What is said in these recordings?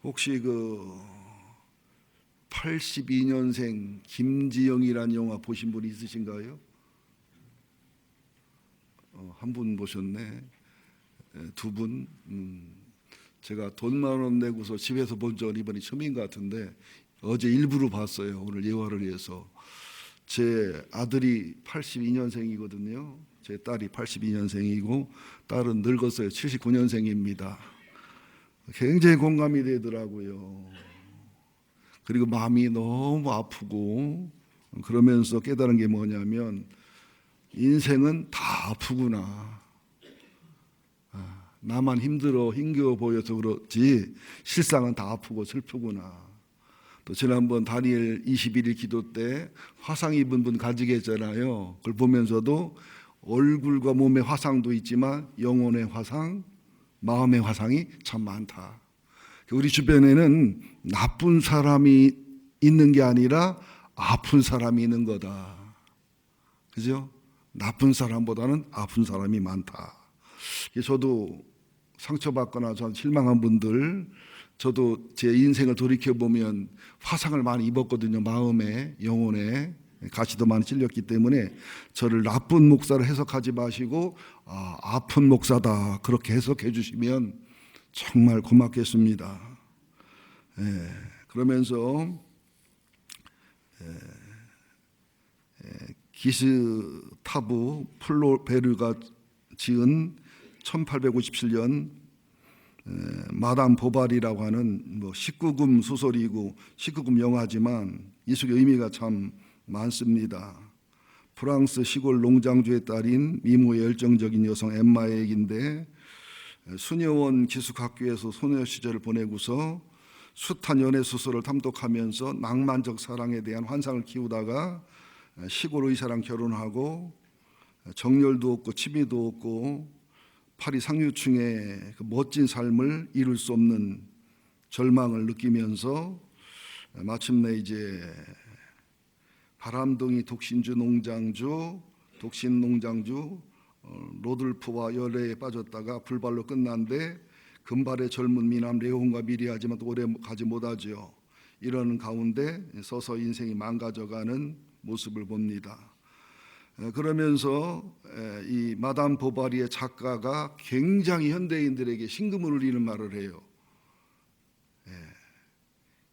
혹시 82년생 김지영이라는 영화 보신 분 있으신가요? 한 분 보셨네. 두 분. 제가 돈 10,000원 내고서 집에서 본 적 이번이 처음인 것 같은데 어제 일부러 봤어요. 오늘 예화를 위해서. 제 아들이 82년생이거든요. 제 딸이 82년생이고 딸은 늙었어요. 79년생입니다. 굉장히 공감이 되더라고요. 그리고 마음이 너무 아프고 그러면서 깨달은 게 뭐냐면 인생은 다 아프구나. 나만 힘겨워 보여서 그렇지 실상은 다 아프고 슬프구나. 또 지난번 다니엘 21일 기도 때 화상 입은 분 가지게 했잖아요. 그걸 보면서도 얼굴과 몸의 화상도 있지만 영혼의 화상, 마음의 화상이 참 많다. 우리 주변에는 나쁜 사람이 있는 게 아니라 아픈 사람이 있는 거다. 그죠? 나쁜 사람보다는 아픈 사람이 많다. 저도 상처받거나 전 실망한 분들, 저도 제 인생을 돌이켜보면 화상을 많이 입었거든요. 마음에, 영혼에 가시도 많이 찔렸기 때문에 저를 나쁜 목사를 해석하지 마시고 아픈 목사다 그렇게 해석해 주시면 정말 고맙겠습니다. 그러면서 기스타브 플로베르가 지은 1857년 마담 보바리라고 하는 19금 소설이고 19금 영화지만 이 속에 의미가 참 많습니다. 프랑스 시골 농장주의 딸인 미모의 열정적인 여성 엠마의 얘기인데 수녀원 기숙학교에서 소녀 시절을 보내고서 숱한 연애 소설을 탐독하면서 낭만적 사랑에 대한 환상을 키우다가 시골 의사랑 결혼하고 정열도 없고 취미도 없고 파리 상류층의 그 멋진 삶을 이룰 수 없는 절망을 느끼면서 마침내 이제 바람둥이 독신 농장주 로들프와 열애에 빠졌다가 불발로 끝난데 금발의 젊은 미남 레온과 미리하지만 또 오래 가지 못하죠. 이러는 가운데 서서히 인생이 망가져가는 모습을 봅니다. 그러면서 이 마담 보바리의 작가가 굉장히 현대인들에게 신금을 울리는 말을 해요.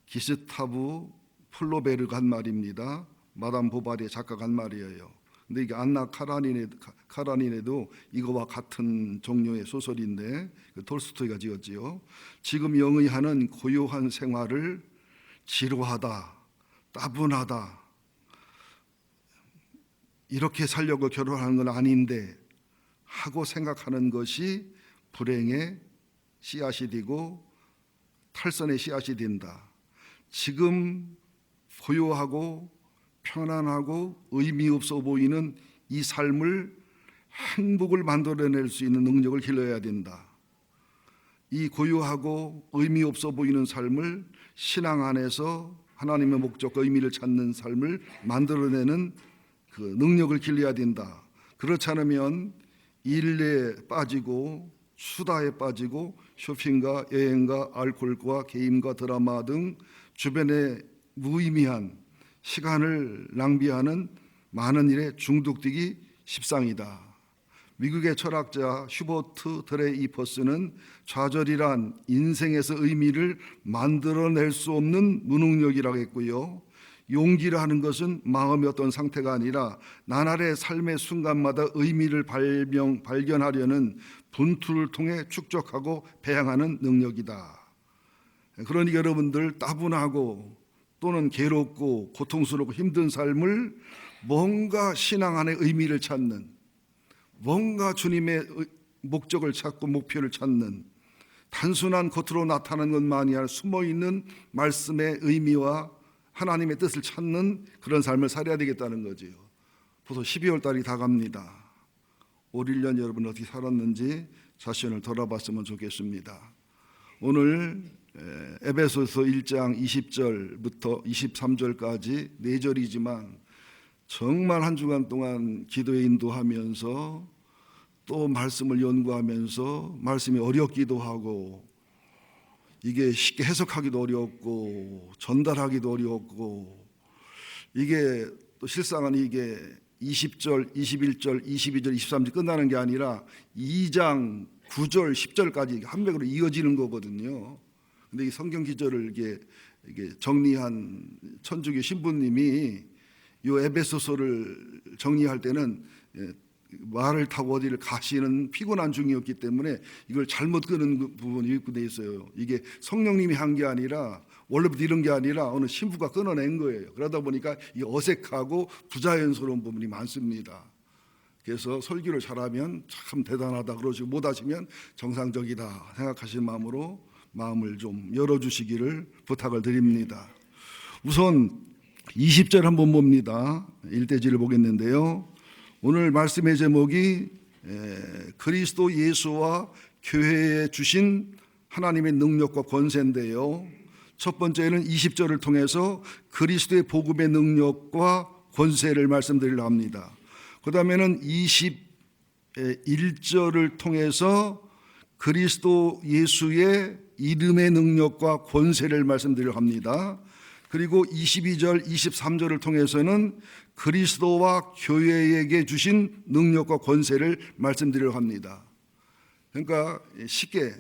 기스타브 플로베르가 한 말입니다. 마담 보바리의 작가가 한 말이에요. 근데 이게 안나 카라닌에도 이거와 같은 종류의 소설인데 톨스토이가 지었지요. 지금 영의 하는 고요한 생활을 지루하다, 따분하다 이렇게 살려고 결혼하는 건 아닌데 하고 생각하는 것이 불행의 씨앗이 되고 탈선의 씨앗이 된다. 지금 고요하고 편안하고 의미 없어 보이는 이 삶을 행복을 만들어낼 수 있는 능력을 길러야 된다. 이 고요하고 의미 없어 보이는 삶을 신앙 안에서 하나님의 목적과 의미를 찾는 삶을 만들어내는 그 능력을 길러야 된다. 그렇지 않으면 일에 빠지고 수다에 빠지고 쇼핑과 여행과 알코올과 게임과 드라마 등 주변에 무의미한 시간을 낭비하는 많은 일에 중독되기 십상이다. 미국의 철학자 슈버트 드레이퍼스는 좌절이란 인생에서 의미를 만들어낼 수 없는 무능력이라고 했고요. 용기라 하는 것은 마음의 어떤 상태가 아니라 나날의 삶의 순간마다 의미를 발견하려는 분투를 통해 축적하고 배양하는 능력이다. 그러니 여러분들 따분하고 또는 괴롭고 고통스럽고 힘든 삶을 뭔가 신앙 안에 의미를 찾는, 뭔가 주님의 목적을 찾고 목표를 찾는 단순한 겉으로 나타나는 것만이 아니라 숨어있는 말씀의 의미와 하나님의 뜻을 찾는 그런 삶을 살아야 되겠다는 거지요. 벌써 12월 달이 다 갑니다. 올 1년 여러분 어떻게 살았는지 자신을 돌아봤으면 좋겠습니다. 오늘 에베소서 1장 20절부터 23절까지 4절이지만 정말 한 주간 동안 기도에 인도하면서 또 말씀을 연구하면서 말씀이 어렵기도 하고 이게 쉽게 해석하기도 어렵고 전달하기도 어렵고, 이게 또 실상은 이게 20절, 21절, 22절, 23절 끝나는 게 아니라 2장 9절, 10절까지 한 맥으로 이어지는 거거든요. 근데 이 성경 기절을 이게 정리한 천주교 신부님이 이 에베소서를 정리할 때는 말을 타고 어디를 가시는 피곤한 중이었기 때문에 이걸 잘못 끄는 부분이 있고 있어요. 이게 성령님이 한 게 아니라, 원래부터 이런 게 아니라 어느 신부가 끊어낸 거예요. 그러다 보니까 이 어색하고 부자연스러운 부분이 많습니다. 그래서 설교를 잘하면 참 대단하다 그러시고, 못하시면 정상적이다 생각하시는 마음으로 마음을 좀 열어주시기를 부탁을 드립니다. 우선 20절 한번 봅니다. 일대지를 보겠는데요. 오늘 말씀의 제목이 그리스도 예수와 교회에 주신 하나님의 능력과 권세인데요. 첫 번째는 20절을 통해서 그리스도의 복음의 능력과 권세를 말씀드리려 합니다. 그 다음에는 21절을 통해서 그리스도 예수의 이름의 능력과 권세를 말씀드리려 합니다. 그리고 22절, 23절을 통해서는 그리스도와 교회에게 주신 능력과 권세를 말씀드리려 합니다. 그러니까 쉽게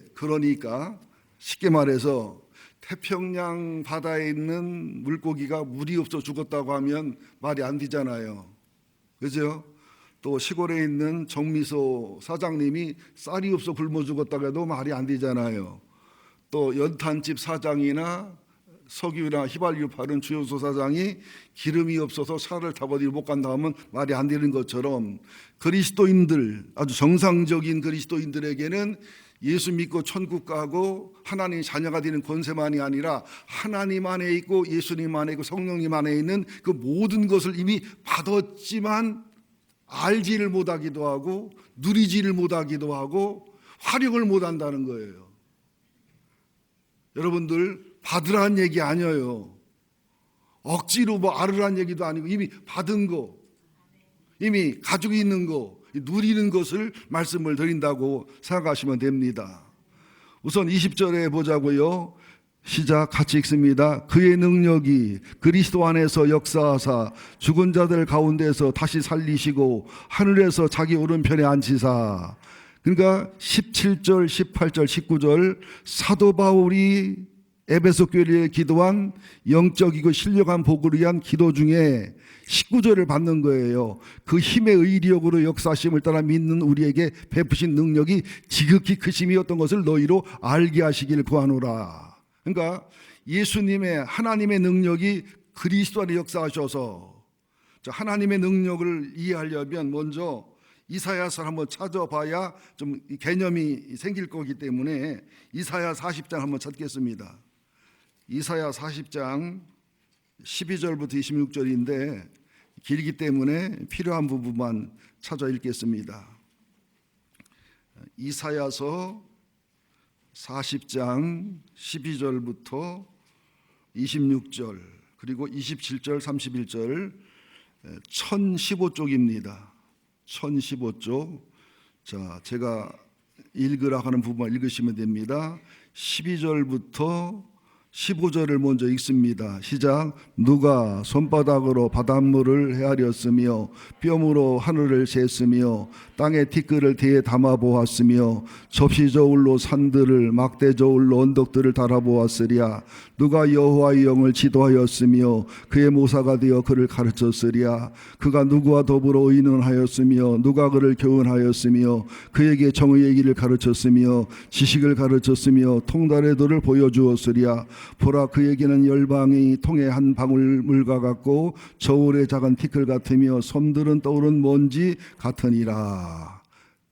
말해서 태평양 바다에 있는 물고기가 물이 없어 죽었다고 하면 말이 안 되잖아요. 그죠? 또 시골에 있는 정미소 사장님이 쌀이 없어 굶어 죽었다고 해도 말이 안 되잖아요. 또 연탄집 사장이나 석유나 휘발유 파는 주유소 사장이 기름이 없어서 차를 타고 어디를 못 간다 하면 말이 안 되는 것처럼, 그리스도인들, 아주 정상적인 그리스도인들에게는 예수 믿고 천국 가고 하나님의 자녀가 되는 권세만이 아니라 하나님 안에 있고 예수님 안에 있고 성령님 안에 있는 그 모든 것을 이미 받았지만 알지를 못하기도 하고 누리지를 못하기도 하고 활용을 못한다는 거예요. 여러분들, 받으라는 얘기 아니에요. 억지로 알으라는 얘기도 아니고 이미 받은 거, 이미 가지고 있는 거, 누리는 것을 말씀을 드린다고 생각하시면 됩니다. 우선 20절에 보자고요. 시작, 같이 읽습니다. 그의 능력이 그리스도 안에서 역사하사 죽은 자들 가운데서 다시 살리시고 하늘에서 자기 오른편에 앉히사. 그러니까 17절, 18절, 19절 사도 바울이 에베소 교회에 기도한 영적이고 신령한 복을 위한 기도 중에 19절을 받는 거예요. 그 힘의 의력으로 역사심을 따라 믿는 우리에게 베푸신 능력이 지극히 크심이었던 것을 너희로 알게 하시길 구하노라. 그러니까 예수님의 하나님의 능력이 그리스도 안에 역사하셔서, 하나님의 능력을 이해하려면 먼저 이사야서를 한번 찾아봐야 좀 개념이 생길 거기 때문에 이사야 40장 한번 찾겠습니다. 이사야 40장 12절부터 26절인데 길기 때문에 필요한 부분만 찾아 읽겠습니다. 이사야서 40장 12절부터 26절 그리고 27절 31절 1015쪽입니다. 1015쪽. 자, 제가 읽으라 하는 부분만 읽으시면 됩니다. 12절부터 15절을 먼저 읽습니다. 시작. 누가 손바닥으로 바닷물을 헤아렸으며 뼘으로 하늘을 쟀으며 땅에 티끌을 대에 담아 보았으며 접시 저울로 산들을 막대 저울로 언덕들을 달아보았으랴. 누가 여호와의 영을 지도하였으며 그의 모사가 되어 그를 가르쳤으랴. 그가 누구와 더불어 의논하였으며 누가 그를 교훈하였으며 그에게 정의의 길을 가르쳤으며 지식을 가르쳤으며 통달의 도를 보여주었으랴. 보라, 그에게는 열방이 통에 한 방울 물과 같고 저울의 작은 티끌 같으며 섬들은 떠오른 먼지 같으니라.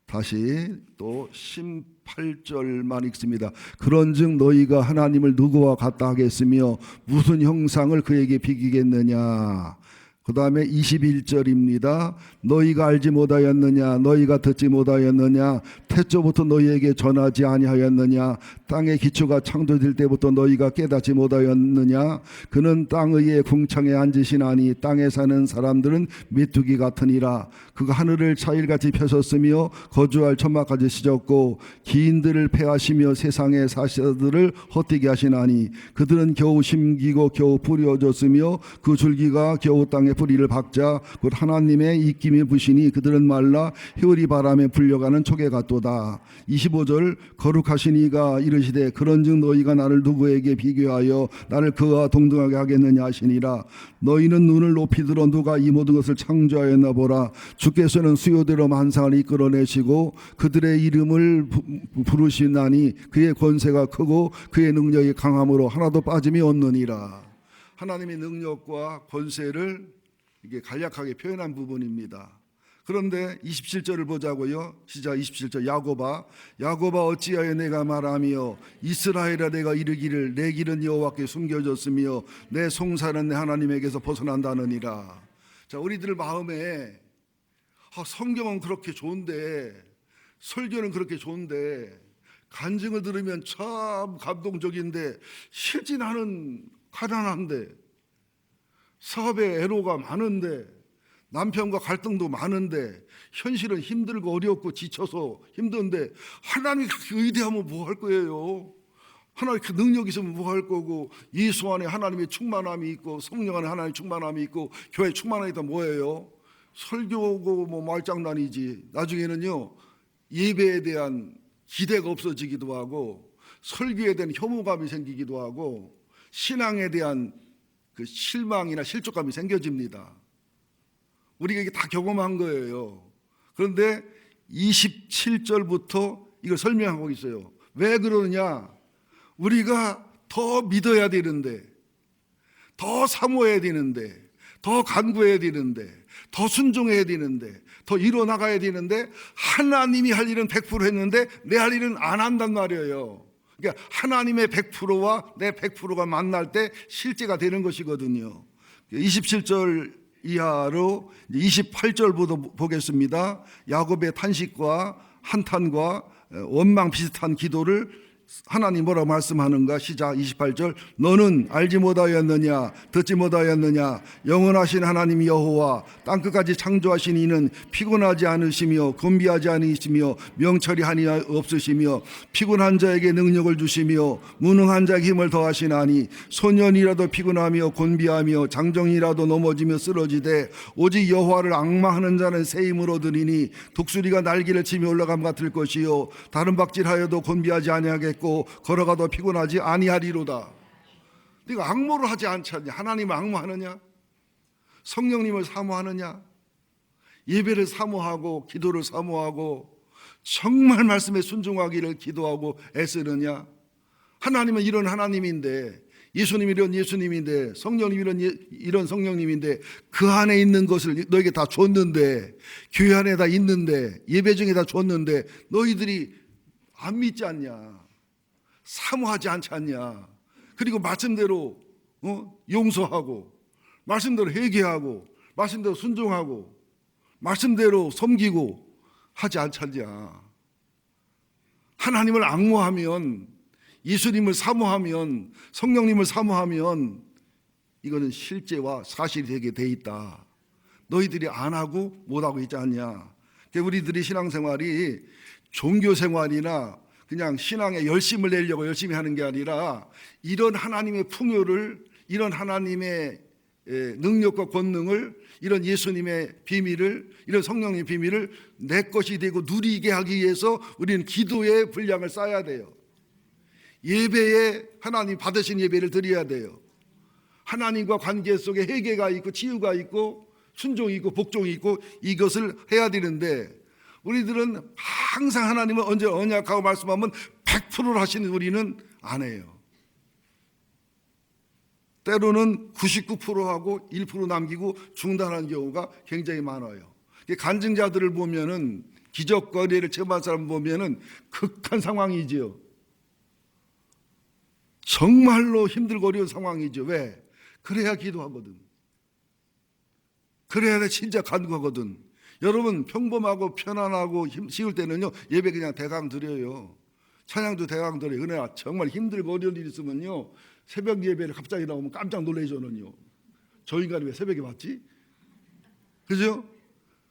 다시 또 18절만 읽습니다. 그런즉 너희가 하나님을 누구와 같다 하겠으며 무슨 형상을 그에게 비기겠느냐. 그 다음에 21절입니다. 너희가 알지 못하였느냐, 너희가 듣지 못하였느냐, 태초부터 너희에게 전하지 아니하였느냐, 땅의 기초가 창조될 때부터 너희가 깨닫지 못하였느냐. 그는 땅 위에 궁창에 앉으시나니 땅에 사는 사람들은 메뚜기 같으니라. 그가 하늘을 차일같이 펴셨으며 거주할 천막까지 씻었고 기인들을 패하시며 세상의 사자들을 헛되게 하시나니 그들은 겨우 심기고 겨우 뿌려졌으며 그 줄기가 겨우 땅에 뿌리를 박자 곧 하나님의 입김이 부시니 그들은 말라 회오리 바람에 불려가는 촉에 같도다. 25절 거룩하신 이가 이르시되 그런즉 너희가 나를 누구에게 비교하여 나를 그와 동등하게 하겠느냐 하시니라. 너희는 눈을 높이 들어 누가 이 모든 것을 창조하였나 보라. 주께서는 수요대로 만상을 이끌어내시고 그들의 이름을 부르시나니 그의 권세가 크고 그의 능력이 강함으로 하나도 빠짐이 없느니라. 하나님의 능력과 권세를 이게 간략하게 표현한 부분입니다. 그런데 27절을 보자고요. 시작. 27절. 야곱아 어찌하여 내가 말하며 이스라엘아 내가 이르기를 내 길은 여호와께 숨겨졌으며 내 송사는 내 하나님에게서 벗어난다느니라. 자, 우리들 마음에 성경은 그렇게 좋은데, 설교는 그렇게 좋은데, 간증을 들으면 참 감동적인데 실제 나는 가난한데, 사업에 애로가 많은데, 남편과 갈등도 많은데, 현실은 힘들고 어렵고 지쳐서 힘든데 하나님이 그렇게 의대하면 뭐 할 거예요? 하나님 그 능력이 있으면 뭐 할 거고, 예수 안에 하나님의 충만함이 있고 성령 안에 하나님의 충만함이 있고 교회 충만함이 있다 뭐예요? 설교고 뭐 말장난이지. 나중에는요 예배에 대한 기대가 없어지기도 하고 설교에 대한 혐오감이 생기기도 하고 신앙에 대한 그 실망이나 실족감이 생겨집니다. 우리가 이게 다 경험한 거예요. 그런데 27절부터 이걸 설명하고 있어요. 왜 그러느냐? 우리가 더 믿어야 되는데, 더 사모해야 되는데, 더 간구해야 되는데, 더 순종해야 되는데, 더 이뤄나가야 되는데 하나님이 할 일은 100% 했는데 내 할 일은 안 한단 말이에요. 그러니까 하나님의 100%와 내 100%가 만날 때 실제가 되는 것이거든요. 27절 이하로 28절부터 보겠습니다. 야곱의 탄식과 한탄과 원망 비슷한 기도를 하나님 뭐라고 말씀하는가? 시작. 28절. 너는 알지 못하였느냐, 듣지 못하였느냐, 영원하신 하나님 여호와 땅끝까지 창조하신 이는 피곤하지 않으시며 곤비하지 않으시며 명철이 한이 없으시며 피곤한 자에게 능력을 주시며 무능한 자에게 힘을 더하시나니 소년이라도 피곤하며 곤비하며 장정이라도 넘어지며 쓰러지되 오직 여호와를 앙망하는 자는 새 힘을 얻으리니 독수리가 날개를 치며 올라감 같을 것이요 다른 박질하여도 곤비하지 아니하겠고 걸어가도 피곤하지 아니하리로다. 네가 앙모를 하지 않지 않냐? 하나님을 앙모하느냐? 성령님을 사모하느냐? 예배를 사모하고 기도를 사모하고 정말 말씀에 순종하기를 기도하고 애쓰느냐? 하나님은 이런 하나님인데, 예수님이 이런 예수님인데, 성령님이 이런 성령님인데 그 안에 있는 것을 너에게 다 줬는데, 교회 안에 다 있는데, 예배 중에 다 줬는데 너희들이 안 믿지 않냐? 사모하지 않지 않냐? 그리고 말씀대로 용서하고, 말씀대로 회개하고, 말씀대로 순종하고, 말씀대로 섬기고 하지 않지 않냐? 하나님을 앙모하면, 예수님을 사모하면, 성령님을 사모하면 이거는 실제와 사실이 되게 돼 있다. 너희들이 안 하고 못 하고 있지 않냐? 우리들이 신앙생활이 종교생활이나 그냥 신앙에 열심을 내려고 열심히 하는 게 아니라 이런 하나님의 풍요를, 이런 하나님의 능력과 권능을, 이런 예수님의 비밀을, 이런 성령의 비밀을 내 것이 되고 누리게 하기 위해서 우리는 기도의 분량을 쌓아야 돼요. 예배에 하나님 받으신 예배를 드려야 돼요. 하나님과 관계 속에 회개가 있고 치유가 있고 순종이 있고 복종이 있고 이것을 해야 되는데 우리들은 항상 하나님은 언제 언약하고 말씀하면 100%를 하시는 우리는 안 해요. 때로는 99%하고 1% 남기고 중단하는 경우가 굉장히 많아요. 간증자들을 보면은, 기적거리를 체험한 사람 보면은 극한 상황이지요. 정말로 힘들고 어려운 상황이죠. 왜? 그래야 기도하거든. 그래야 진짜 간구하거든. 여러분 평범하고 편안하고 쉬울 때는요 예배 그냥 대강 드려요. 찬양도 대강 드려요. 그러나 정말 힘들고 어려운 일 있으면요 새벽 예배를 갑자기 나오면 깜짝 놀래요. 저는요. 저 인간이 왜 새벽에 왔지? 그죠?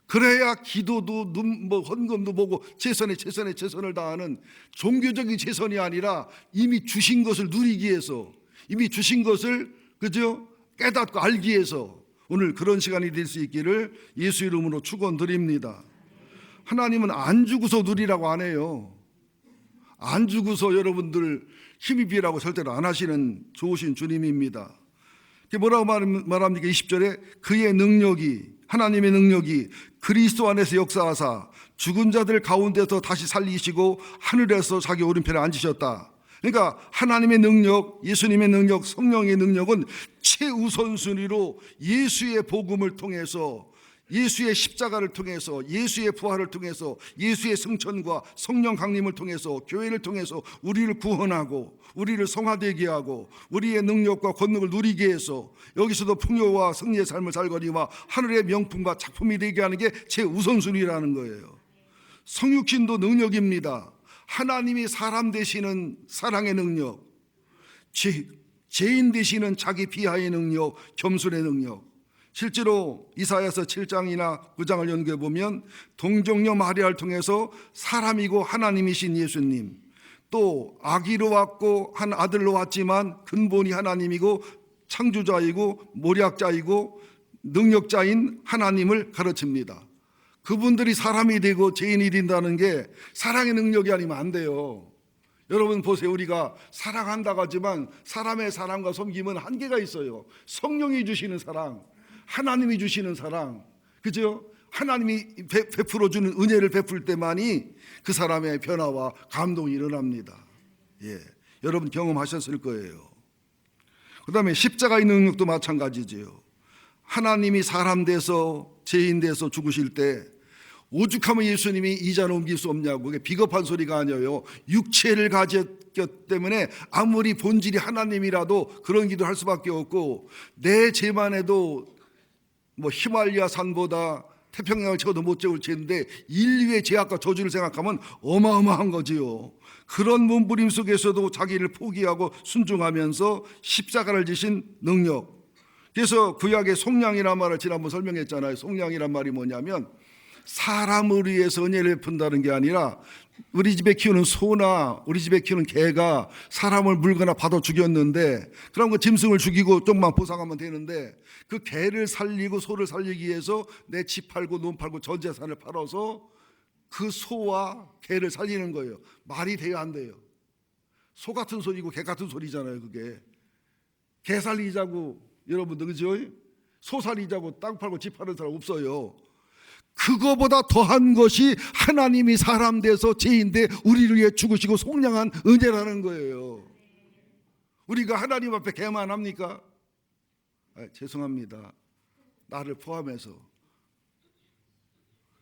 그래야 기도도 헌금도 보고 최선을 다하는 종교적인 최선이 아니라 이미 주신 것을 누리기 위해서, 이미 주신 것을 그죠? 깨닫고 알기 위해서 오늘 그런 시간이 될 수 있기를 예수 이름으로 축원드립니다. 하나님은 안 주고서 누리라고 안 해요. 안 주고서 여러분들 힘이 비라고 절대로 안 하시는 좋으신 주님입니다. 뭐라고 말합니까? 20절에 그의 능력이, 하나님의 능력이 그리스도 안에서 역사하사 죽은 자들 가운데서 다시 살리시고 하늘에서 자기 오른편에 앉으셨다. 그러니까 하나님의 능력, 예수님의 능력, 성령의 능력은 최우선순위로 예수의 복음을 통해서, 예수의 십자가를 통해서, 예수의 부활을 통해서, 예수의 승천과 성령 강림을 통해서, 교회를 통해서 우리를 구원하고 우리를 성화되게 하고 우리의 능력과 권능을 누리게 해서 여기서도 풍요와 승리의 삶을 살거니와 하늘의 명품과 작품이 되게 하는 게 최우선순위라는 거예요. 성육신도 능력입니다. 하나님이 사람 되시는 사랑의 능력, 죄인 되시는 자기 비하의 능력, 겸손의 능력. 실제로 이사야서 7장이나 9장을 연구해 보면 동정녀 마리아를 통해서 사람이고 하나님이신 예수님, 또 아기로 왔고 한 아들로 왔지만 근본이 하나님이고 창조자이고 모략자이고 능력자인 하나님을 가르칩니다. 그분들이 사람이 되고 죄인이 된다는 게 사랑의 능력이 아니면 안 돼요. 여러분 보세요. 우리가 사랑한다고 하지만 사람의 사랑과 섬김은 한계가 있어요. 성령이 주시는 사랑, 하나님이 주시는 사랑, 그죠? 하나님이 베풀어 주는 은혜를 베풀 때만이 그 사람의 변화와 감동이 일어납니다. 예, 여러분 경험하셨을 거예요. 그 다음에 십자가의 능력도 마찬가지죠. 하나님이 사람 돼서 죄인 돼서 죽으실 때 오죽하면 예수님이 이 잔을 옮길 수 없냐고, 그게 비겁한 소리가 아니에요. 육체를 가졌기 때문에 아무리 본질이 하나님이라도 그런 기도를 할 수밖에 없고, 내 죄만 해도 히말리아 산보다 태평양을 쳐도 못 채울 죄인데 인류의 죄악과 저주를 생각하면 어마어마한 거지요. 그런 몸부림 속에서도 자기를 포기하고 순종하면서 십자가를 지신 능력. 그래서 구약의 속량이란 말을 지난번 설명했잖아요. 속량이란 말이 뭐냐면 사람을 위해서 은혜를 베푼다는 게 아니라, 우리 집에 키우는 소나 우리 집에 키우는 개가 사람을 물거나 받아 죽였는데 그럼 그 짐승을 죽이고 조금만 보상하면 되는데, 그 개를 살리고 소를 살리기 위해서 내 집 팔고 논 팔고 전 재산을 팔아서 그 소와 개를 살리는 거예요. 말이 돼요, 안 돼요? 소 같은 소리고 개 같은 소리잖아요. 그게 개 살리자고 여러분들, 그죠? 소 살리자고 땅 팔고 집 파는 사람 없어요. 그거보다 더한 것이 하나님이 사람 돼서 죄인데 우리를 위해 죽으시고 속량한 은혜라는 거예요. 우리가 하나님 앞에 개만 합니까? 죄송합니다. 나를 포함해서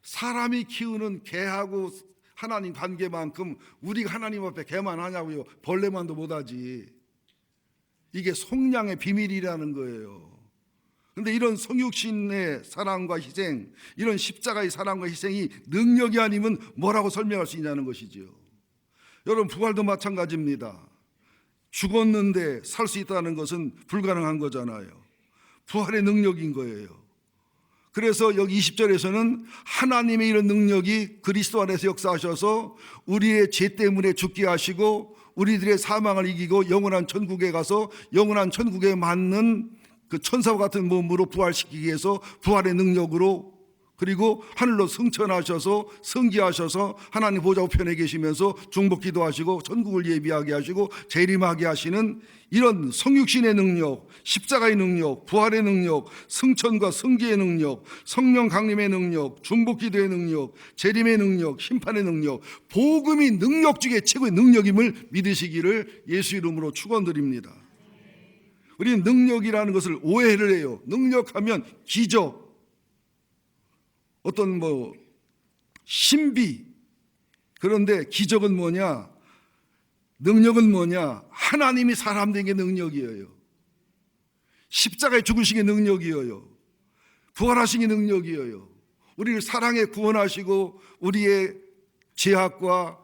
사람이 키우는 개하고 하나님 관계만큼 우리가 하나님 앞에 개만 하냐고요? 벌레만도 못하지. 이게 속량의 비밀이라는 거예요. 그런데 이런 성육신의 사랑과 희생, 이런 십자가의 사랑과 희생이 능력이 아니면 뭐라고 설명할 수 있냐는 것이지요. 여러분 부활도 마찬가지입니다. 죽었는데 살 수 있다는 것은 불가능한 거잖아요. 부활의 능력인 거예요. 그래서 여기 20절에서는 하나님의 이런 능력이 그리스도 안에서 역사하셔서 우리의 죄 때문에 죽게 하시고 우리들의 사망을 이기고 영원한 천국에 가서 영원한 천국에 맞는 그 천사와 같은 몸으로 부활시키기 위해서 부활의 능력으로, 그리고 하늘로 승천하셔서 승기하셔서 하나님 보좌 우편에 계시면서 중보기도 하시고 천국을 예비하게 하시고 재림하게 하시는 이런 성육신의 능력, 십자가의 능력, 부활의 능력, 승천과 승기의 능력, 성령 강림의 능력, 중보기도의 능력, 재림의 능력, 심판의 능력, 복음이 능력 중에 최고의 능력임을 믿으시기를 예수 이름으로 축원드립니다. 우리는 능력이라는 것을 오해를 해요. 능력하면 기적, 어떤 신비. 그런데 기적은 뭐냐? 능력은 뭐냐? 하나님이 사람 된 게 능력이에요. 십자가에 죽으신 게 능력이에요. 부활하신 이 능력이에요. 우리를 사랑에 구원하시고 우리의 죄악과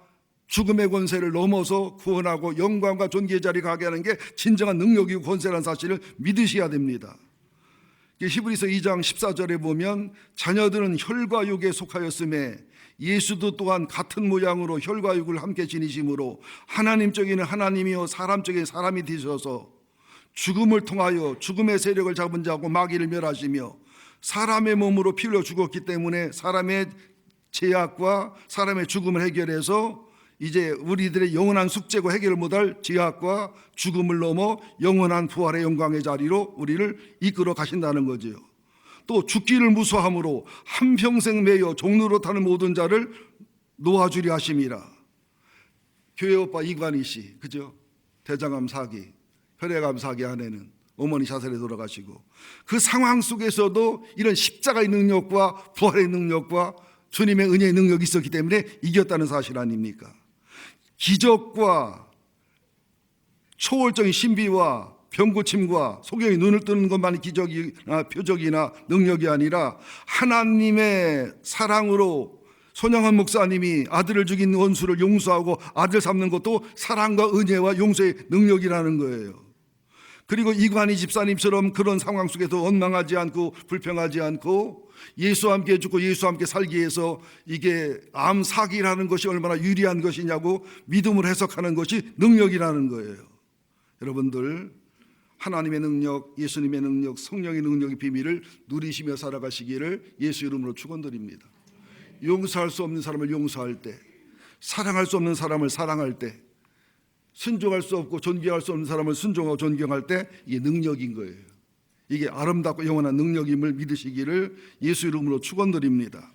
죽음의 권세를 넘어서 구원하고 영광과 존귀의 자리에 가게 하는 게 진정한 능력이고 권세라는 사실을 믿으셔야 됩니다. 히브리서 2장 14절에 보면 자녀들은 혈과 육에 속하였음에 예수도 또한 같은 모양으로 혈과 육을 함께 지니심으로 하나님 쪽에는 하나님이요 사람 쪽에 사람이 되셔서 죽음을 통하여 죽음의 세력을 잡은 자고 마귀를 멸하시며 사람의 몸으로 피 흘려 죽었기 때문에 사람의 죄악과 사람의 죽음을 해결해서 이제 우리들의 영원한 숙제고 해결 못할 죄악과 죽음을 넘어 영원한 부활의 영광의 자리로 우리를 이끌어 가신다는 거지요. 또 죽기를 무서함으로 한평생 매여 종로로 타는 모든 자를 놓아주리 하심이라. 교회 오빠 이관희 씨, 그죠? 대장암 사기, 혈액암 사기 아내는 어머니 자살에 돌아가시고 그 상황 속에서도 이런 십자가의 능력과 부활의 능력과 주님의 은혜의 능력이 있었기 때문에 이겼다는 사실 아닙니까? 기적과 초월적인 신비와 병고침과 소경이 눈을 뜨는 것만이 기적이나 표적이나 능력이 아니라 하나님의 사랑으로 손양원 목사님이 아들을 죽인 원수를 용서하고 아들 삼는 것도 사랑과 은혜와 용서의 능력이라는 거예요. 그리고 이관희 집사님처럼 그런 상황 속에서 원망하지 않고 불평하지 않고 예수와 함께 죽고 예수와 함께 살기 위해서 이게 암 사기라는 것이 얼마나 유리한 것이냐고 믿음을 해석하는 것이 능력이라는 거예요. 여러분들 하나님의 능력, 예수님의 능력, 성령의 능력의 비밀을 누리시며 살아가시기를 예수 이름으로 축원드립니다. 용서할 수 없는 사람을 용서할 때, 사랑할 수 없는 사람을 사랑할 때, 순종할 수 없고 존경할 수 없는 사람을 순종하고 존경할 때 이게 능력인 거예요. 이게 아름답고 영원한 능력임을 믿으시기를 예수 이름으로 축원드립니다.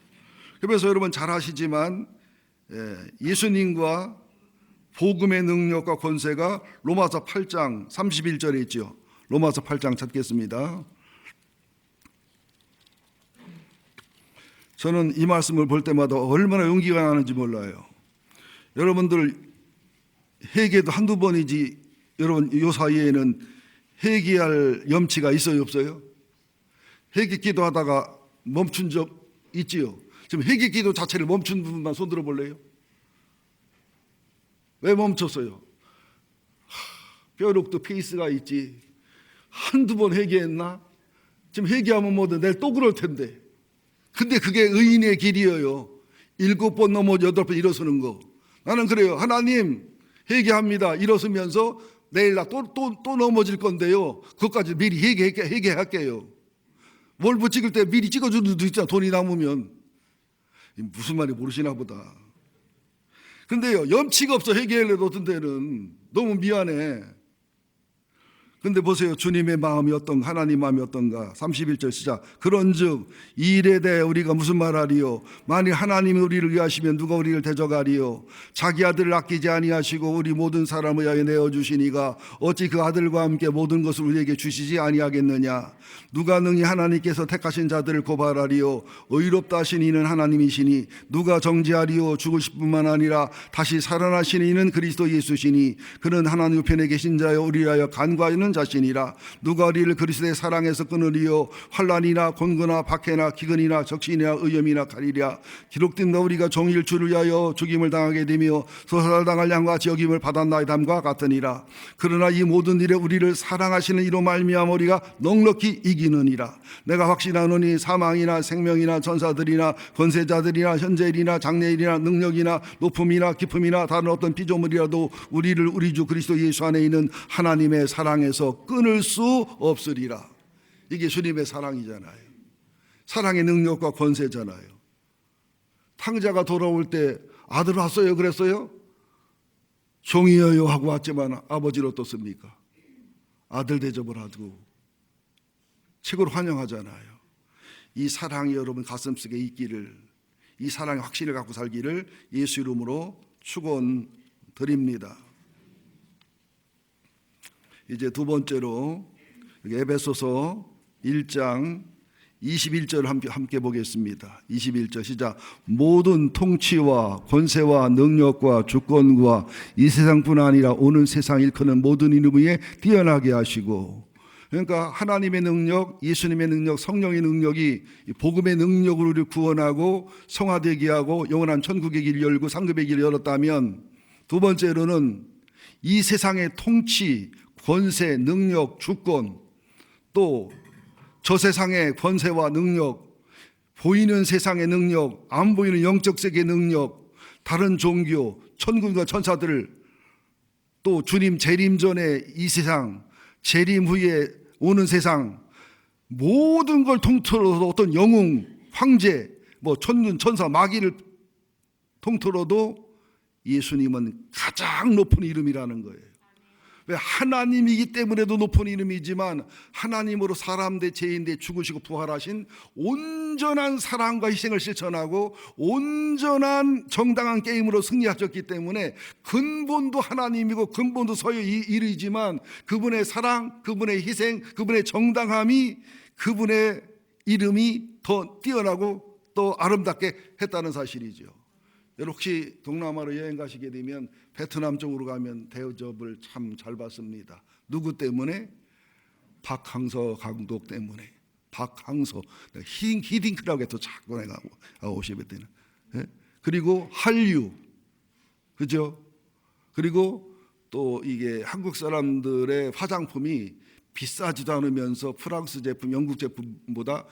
그래서 여러분 잘 아시지만 예수님과 복음의 능력과 권세가 로마서 8장 31절에 있죠. 로마서 8장 찾겠습니다. 저는 이 말씀을 볼 때마다 얼마나 용기가 나는지 몰라요. 여러분들 회개도 한두 번이지 여러분 이 사이에는 회개할 염치가 있어요 없어요? 회개 기도하다가 멈춘 적 있지요? 지금 회개 기도 자체를 멈춘 분만 손 들어볼래요? 왜 멈췄어요? 뼈록도 페이스가 있지. 한두 번 회개했나? 지금 회개하면 뭐든 내일 또 그럴 텐데. 근데 그게 의인의 길이에요. 7번 넘어 8번 일어서는 거. 나는 그래요. 하나님 회개합니다. 일어서면서 내일 나 또 넘어질 건데요. 그것까지 미리 회개할게요. 월부 찍을 때 미리 찍어주는 분도 있잖아. 돈이 남으면. 무슨 말이 모르시나 보다. 근데요, 염치가 없어 회개하려도 어떤 데는 너무 미안해. 근데 보세요. 주님의 마음이 어떤가, 하나님 마음이 어떤가. 31절 시작. 그런즉 이 일에 대해 우리가 무슨 말하리요? 만일 하나님이 우리를 위하시면 누가 우리를 대적하리요? 자기 아들을 아끼지 아니하시고 우리 모든 사람을 위하여 내어주시니가 어찌 그 아들과 함께 모든 것을 우리에게 주시지 아니하겠느냐? 누가 능히 하나님께서 택하신 자들을 고발하리요? 의롭다 하신 이는 하나님이시니 누가 정죄하리요? 죽으실 뿐만 아니라 다시 살아나신 이는 그리스도 예수시니 그는 하나님 우편에 계신 자여 우리 위하여 간구하는 자신이라. 누가 우리를 그리스도의 사랑에서 끊으리요? 환난이나 곤고나 박해나 기근이나 적신이나 의염이나 가리랴. 기록된 바 우리가 종일 주를 위하여 죽임을 당하게 되며 소살당할 양과 같이 여김을 받았나이담과 같으니라. 그러나 이 모든 일에 우리를 사랑하시는 이로 말미암아 우리가 넉넉히 이기느니라. 내가 확신하노니 사망이나 생명이나 전사들이나 권세자들이나 현재일이나 장래일이나 능력이나 높음이나 깊음이나 다른 어떤 피조물이라도 우리를 우리 주 그리스도 예수 안에 있는 하나님의 사랑에서 끊을 수 없으리라. 이게 주님의 사랑이잖아요. 사랑의 능력과 권세잖아요. 탕자가 돌아올 때 아들 왔어요 그랬어요? 종이여요 하고 왔지만 아버지로 떴습니까? 아들 대접을 하고 최고로 환영하잖아요. 이 사랑이 여러분 가슴속에 있기를, 이 사랑의 확신을 갖고 살기를 예수 이름으로 축원드립니다. 이제 두 번째로 에베소서 1장 21절 함께 보겠습니다. 21절 시작. 모든 통치와 권세와 능력과 주권과 이 세상뿐 아니라 오는 세상 일컫는 모든 이름 위에 뛰어나게 하시고 그러니까 하나님의 능력, 예수님의 능력, 성령의 능력이 복음의 능력으로 우리를 구원하고 성화되게 하고 영원한 천국의 길을 열고 상급의 길을 열었다면, 두 번째로는 이 세상의 통치, 권세, 능력, 주권, 또 저 세상의 권세와 능력, 보이는 세상의 능력, 안 보이는 영적 세계의 능력, 다른 종교, 천군과 천사들, 또 주님 재림 전에 이 세상, 재림 후에 오는 세상, 모든 걸 통틀어서 어떤 영웅, 황제, 뭐 천군, 천사, 마귀를 통틀어도 예수님은 가장 높은 이름이라는 거예요. 왜? 하나님이기 때문에도 높은 이름이지만 하나님으로 사람 대 죄인 대 죽으시고 부활하신 온전한 사랑과 희생을 실천하고 온전한 정당한 게임으로 승리하셨기 때문에 근본도 하나님이고 근본도 서의 일이지만 그분의 사랑, 그분의 희생, 그분의 정당함이 그분의 이름이 더 뛰어나고 또 아름답게 했다는 사실이죠. 여러분 혹시 동남아로 여행 가시게 되면 베트남 쪽으로 가면 대접을 참 잘 받습니다. 누구 때문에? 박항서 감독 때문에. 박항서 히딩크라고 해도 자꾸 내가 오시게 되는. 그리고 한류, 그죠? 그리고 또 이게 한국 사람들의 화장품이 비싸지도 않으면서 프랑스 제품, 영국 제품보다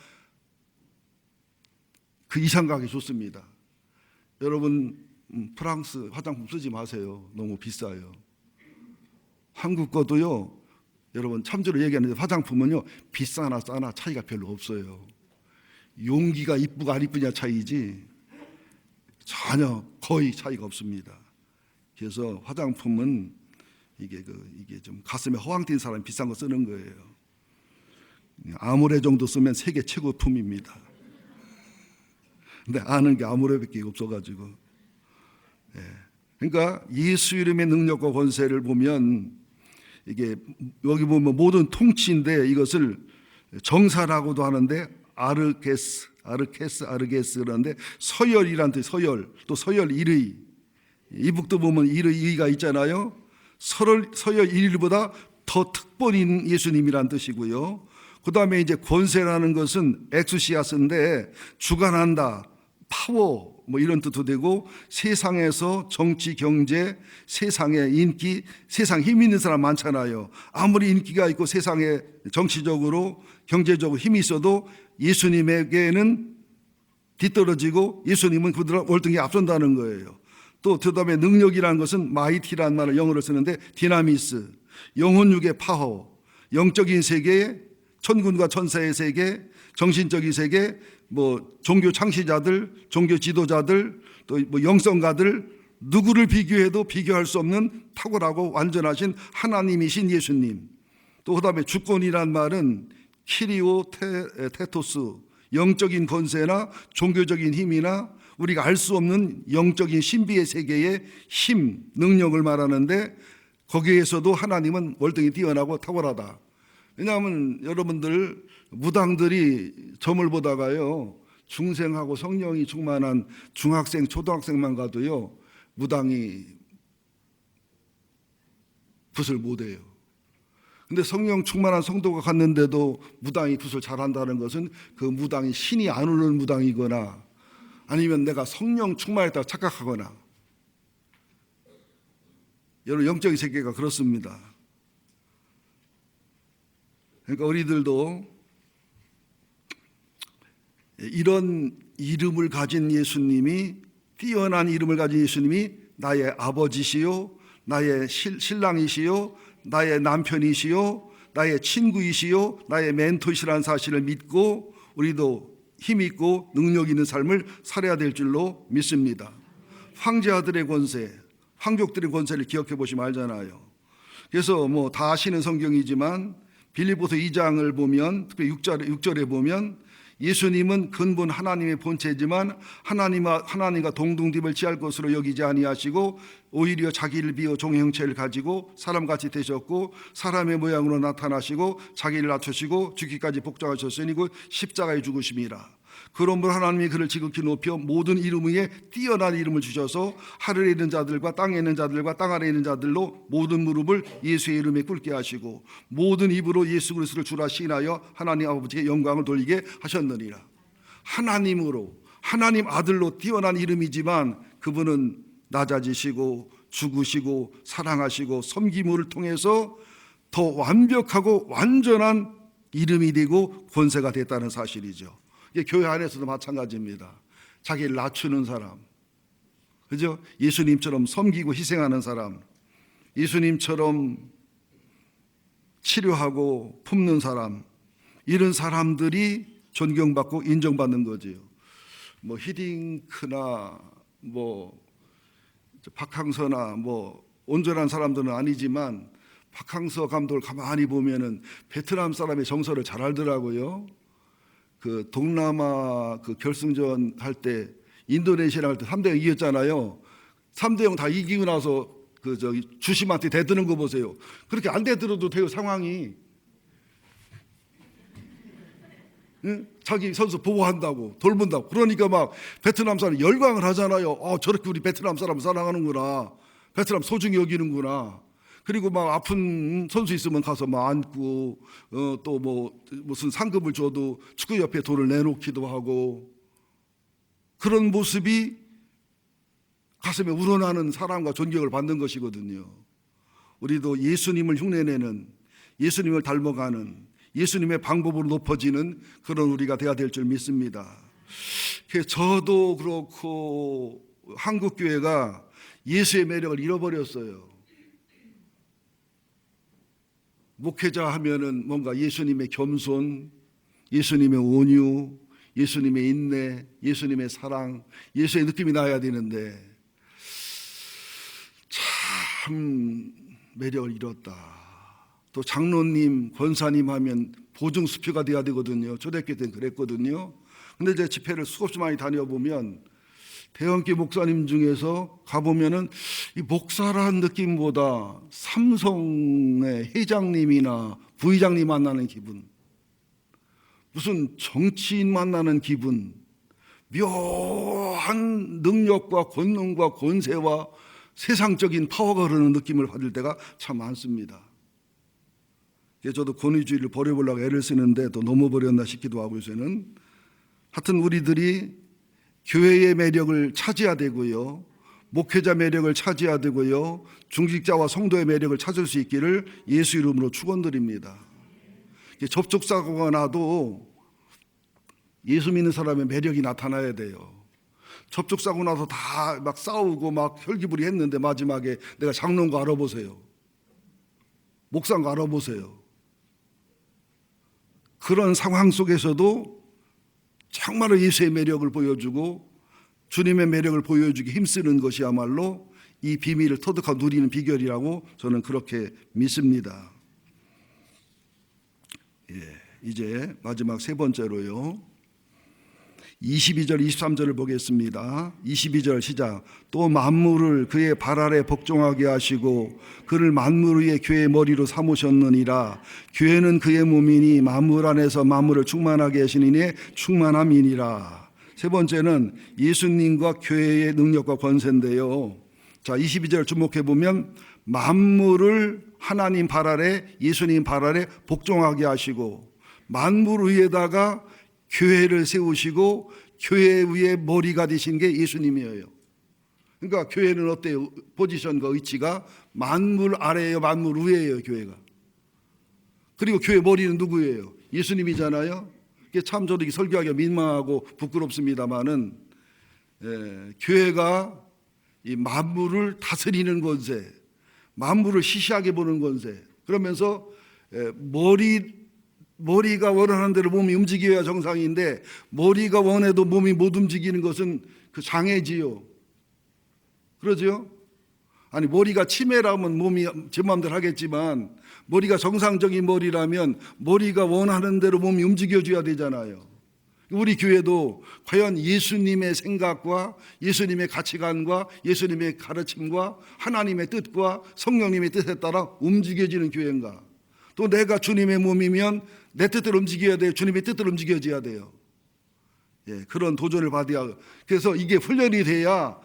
그 이상 가격이 좋습니다. 여러분 프랑스 화장품 쓰지 마세요. 너무 비싸요. 한국 거도요, 여러분 참조로 얘기하는데 화장품은요 비싸나 싸나 차이가 별로 없어요. 용기가 이쁘고 안 이쁘냐 차이지 전혀 거의 차이가 없습니다. 그래서 화장품은 이게 좀 가슴에 허황 띈 사람이 비싼 거 쓰는 거예요. 아모레 정도 쓰면 세계 최고품입니다. 근데 아는 게 아무래밖에 없어가지고. 그러니까 예수 이름의 능력과 권세를 보면 이게 여기 보면 모든 통치인데 이것을 정사라고도 하는데 아르게스 그러는데 서열이란 뜻, 서열, 또 서열 1의. 이북도 보면 1의 2가 있잖아요. 서열 1위보다 더 특본인 예수님이란 뜻이고요. 그 다음에 이제 권세라는 것은 엑수시아스인데 주관한다, 파워 뭐 이런 뜻도 되고 세상에서 정치, 경제, 세상의 인기, 세상 힘 있는 사람 많잖아요. 아무리 인기가 있고 세상에 정치적으로 경제적으로 힘이 있어도 예수님에게는 뒤떨어지고 예수님은 그들을 월등히 앞선다는 거예요. 또 그다음에 능력이라는 것은 마이티라는 말을 영어로 쓰는데 디나미스, 영혼육의 파워, 영적인 세계, 천군과 천사의 세계, 정신적인 세계, 뭐 종교 창시자들, 종교 지도자들, 또 뭐 영성가들 누구를 비교해도 비교할 수 없는 탁월하고 완전하신 하나님이신 예수님. 또 그다음에 주권이란 말은 키리오 테토스, 영적인 권세나 종교적인 힘이나 우리가 알 수 없는 영적인 신비의 세계의 힘, 능력을 말하는데 거기에서도 하나님은 월등히 뛰어나고 탁월하다. 왜냐하면 여러분들 무당들이 점을 보다가요 중생하고 성령이 충만한 중학생, 초등학생만 가도요 무당이 굿을 못해요. 근데 성령 충만한 성도가 갔는데도 무당이 굿을 잘한다는 것은 그 무당이 신이 안 오는 무당이거나 아니면 내가 성령 충만했다고 착각하거나. 여러분 영적인 세계가 그렇습니다. 그러니까 우리들도 이런 이름을 가진 예수님이, 뛰어난 이름을 가진 예수님이 나의 아버지시요, 나의 신랑이시요, 나의 남편이시요, 나의 친구이시요, 나의 멘토시라는 사실을 믿고 우리도 힘있고 능력 있는 삶을 살아야 될 줄로 믿습니다. 황제아들의 권세, 황족들의 권세를 기억해 보시면 알잖아요. 그래서 뭐 다 아시는 성경이지만 빌립보서 2장을 보면 특히 6절에 보면 예수님은 근본 하나님의 본체지만 하나님과 동등됨을 취할 것으로 여기지 아니하시고 오히려 자기를 비워 종의 형체를 가지고 사람같이 되셨고 사람의 모양으로 나타나시고 자기를 낮추시고 죽기까지 복종하셨으니 그 십자가에 죽으심이라. 그러므로 하나님이 그를 지극히 높여 모든 이름 위에 뛰어난 이름을 주셔서 하늘에 있는 자들과 땅에 있는 자들과 땅 아래에 있는 자들로 모든 무릎을 예수의 이름에 꿇게 하시고 모든 입으로 예수 그리스도를 주라 시인하여 하나님 아버지께 영광을 돌리게 하셨느니라. 하나님으로, 하나님 아들로 뛰어난 이름이지만 그분은 낮아지시고 죽으시고 사랑하시고 섬김을 통해서 더 완벽하고 완전한 이름이 되고 권세가 됐다는 사실이죠. 이게 교회 안에서도 마찬가지입니다. 자기를 낮추는 사람, 그죠? 예수님처럼 섬기고 희생하는 사람, 예수님처럼 치료하고 품는 사람, 이런 사람들이 존경받고 인정받는 거지요. 뭐 히딩크나 뭐 박항서나 뭐 온전한 사람들은 아니지만 박항서 감독을 가만히 보면은 베트남 사람의 정서를 잘 알더라고요. 그 동남아 그 결승전 할 때 인도네시아랑 할 때 3대0 이겼잖아요. 3대0 다 이기고 나서 그 저기 주심한테 대드는 거 보세요. 그렇게 안 대들어도 돼요, 상황이. 응? 자기 선수 보호한다고 돌본다고. 그러니까 막 베트남 사람이 열광을 하잖아요. 저렇게 우리 베트남 사람 사랑하는구나, 베트남 소중히 여기는구나. 그리고 막 아픈 선수 있으면 가서 막 안고 또 뭐 무슨 상금을 줘도 축구협회에 돈을 내놓기도 하고, 그런 모습이 가슴에 우러나는 사랑과 존경을 받는 것이거든요. 우리도 예수님을 흉내내는, 예수님을 닮아가는, 예수님의 방법으로 높아지는 그런 우리가 돼야 될 줄 믿습니다. 저도 그렇고 한국 교회가 예수의 매력을 잃어버렸어요. 목회자 하면은 뭔가 예수님의 겸손, 예수님의 온유, 예수님의 인내, 예수님의 사랑, 예수의 느낌이 나야 되는데 참 매력을 잃었다. 또 장로님, 권사님 하면 보증수표가 돼야 되거든요. 초대교회 때는 그랬거든요. 근데 제 집회를 수없이 많이 다녀보면 대형교 목사님 중에서 가보면은 이 목사라는 느낌보다 삼성의 회장님이나 부회장님 만나는 기분, 무슨 정치인 만나는 기분, 묘한 능력과 권능과 권세와 세상적인 파워가 흐르는 느낌을 받을 때가 참 많습니다. 저도 권위주의를 버려보려고 애를 쓰는데 또 넘어버렸나 싶기도 하고, 요새는 하여튼 우리들이 교회의 매력을 찾아야 되고요, 목회자 매력을 찾아야 되고요, 중직자와 성도의 매력을 찾을 수 있기를 예수 이름으로 축원드립니다. 접촉사고가 나도 예수 믿는 사람의 매력이 나타나야 돼요. 접촉사고 나서 다 막 싸우고 막 혈기부리 했는데 마지막에 내가 장로인 거 알아보세요, 목사인 거 알아보세요. 그런 상황 속에서도 정말로 예수의 매력을 보여주고 주님의 매력을 보여주기 힘쓰는 것이야말로 이 비밀을 터득하고 누리는 비결이라고 저는 그렇게 믿습니다. 이제 마지막 세 번째로요, 22절 23절을 보겠습니다. 22절 시작. 또 만물을 그의 발 아래 복종하게 하시고 그를 만물 위에 교회의 머리로 삼으셨느니라. 교회는 그의 몸이니 만물 안에서 만물을 충만하게 하시는 이의 충만함이니라. 세 번째는 예수님과 교회의 능력과 권세인데요. 자, 22절 주목해 보면 만물을 하나님 발 아래, 예수님 발 아래 복종하게 하시고 만물 위에다가 교회를 세우시고 교회 위에 머리가 되신 게 예수님이에요. 그러니까 교회는 어때요? 포지션과 위치가 만물 아래예요, 만물 위에예요, 교회가. 그리고 교회 머리는 누구예요? 예수님이잖아요. 참 저도 설교하기가 민망하고 부끄럽습니다만은, 교회가 이 만물을 다스리는 권세, 만물을 시시하게 보는 권세, 그러면서 머리가 원하는 대로 몸이 움직여야 정상인데 머리가 원해도 몸이 못 움직이는 것은 그 장애지요. 그러죠? 아니, 머리가 치매라면 몸이 제 마음대로 하겠지만 머리가 정상적인 머리라면 머리가 원하는 대로 몸이 움직여줘야 되잖아요. 우리 교회도 과연 예수님의 생각과 예수님의 가치관과 예수님의 가르침과 하나님의 뜻과 성령님의 뜻에 따라 움직여지는 교회인가? 또 내가 주님의 몸이면 내 뜻대로 움직여야 돼요, 주님의 뜻대로 움직여져야 돼요. 그런 도전을 받아야, 그래서 이게 훈련이 돼야